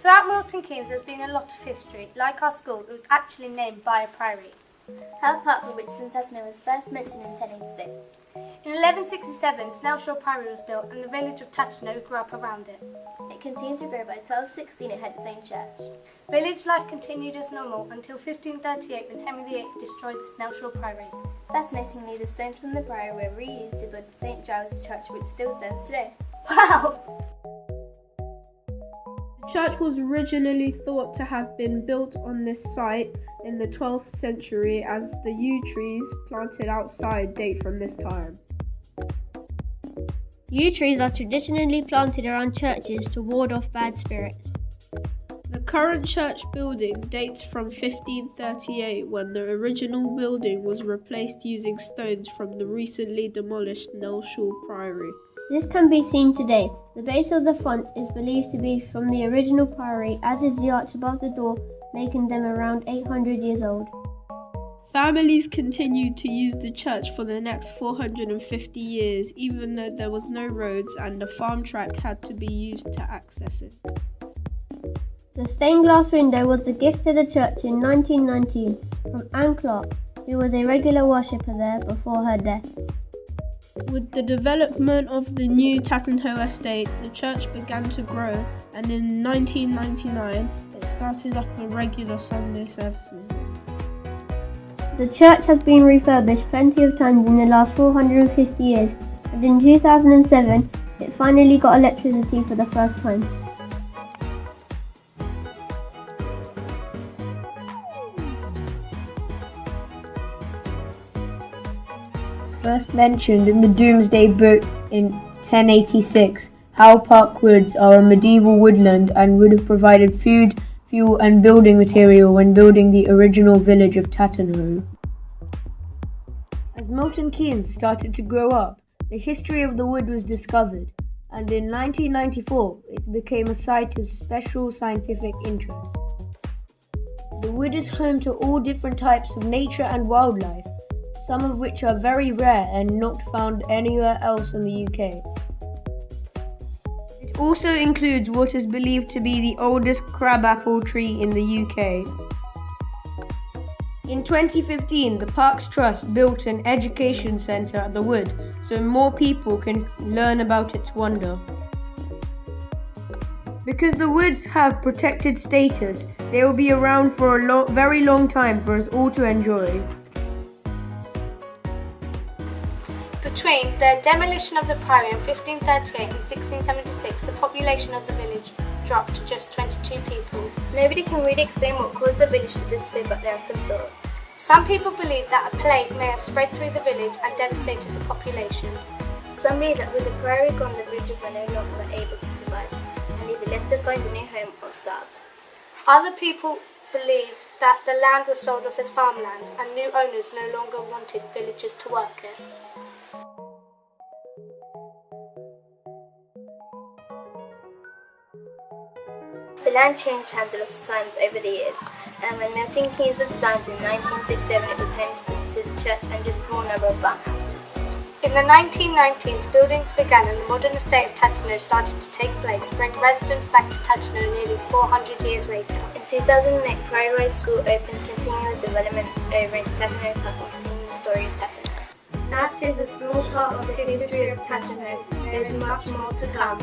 Throughout Milton Keynes there's been a lot of history. Like our school, it was actually named by a priory. Howe Park, which is in Tattenhoe, was first mentioned in 1086. In 1167, Snelshaw Priory was built and the village of Tattenhoe grew up around it. It continued to grow. By 1216 it had its own church. Village life continued as normal until 1538 when Henry VIII destroyed the Snelshaw Priory. Fascinatingly, the stones from the priory were reused to build St Giles' Church, which still stands today. Wow! The church was originally thought to have been built on this site in the 12th century, as the yew trees planted outside date from this time. Yew trees are traditionally planted around churches to ward off bad spirits. The current church building dates from 1538, when the original building was replaced using stones from the recently demolished Snelshaw Priory. This can be seen today. The base of the font is believed to be from the original priory, as is the arch above the door, making them around 800 years old. Families continued to use the church for the next 450 years, even though there was no roads and a farm track had to be used to access it. The stained glass window was a gift to the church in 1919 from Anne Clark, who was a regular worshipper there before her death. With the development of the new Tattenhoe estate, the church began to grow, and in 1999 it started up a regular Sunday services there. The church has been refurbished plenty of times in the last 450 years, and in 2007 it finally got electricity for the first time. First mentioned in the Domesday Book in 1086, Howe Park Woods are a medieval woodland and would have provided food, fuel and building material when building the original village of Tattenhoe. As Milton Keynes started to grow up, the history of the wood was discovered, and in 1994 it became a site of special scientific interest. The wood is home to all different types of nature and wildlife, some of which are very rare and not found anywhere else in the UK. It also includes what is believed to be the oldest crabapple tree in the UK. In 2015, the Parks Trust built an education centre at the wood so more people can learn about its wonder. Because the woods have protected status, they will be around for a very long time for us all to enjoy. Between the demolition of the priory in 1538 and 1676, the population of the village dropped to just 22 people. Nobody can really explain what caused the village to disappear, but there are some thoughts. Some people believe that a plague may have spread through the village and devastated the population. Some believe that with the priory gone, the villagers were no longer able to survive and either left to find a new home or starved. Other people believe that the land was sold off as farmland and new owners no longer wanted villagers to work it. The land changed hands a lot of times over the years, and when Milton Keynes was designed in 1967, it was home to the church and just a small number of farmhouses. In the 1990s, buildings began and the modern estate of Tattenhoe started to take place, bringing residents back to Tattenhoe nearly 400 years later. In 2008, Priory School opened, continuing the development over into Tattenhoe Park and continuing the story of Tattenhoe. That is a small part of the history of Tattenhoe. There is much more to come.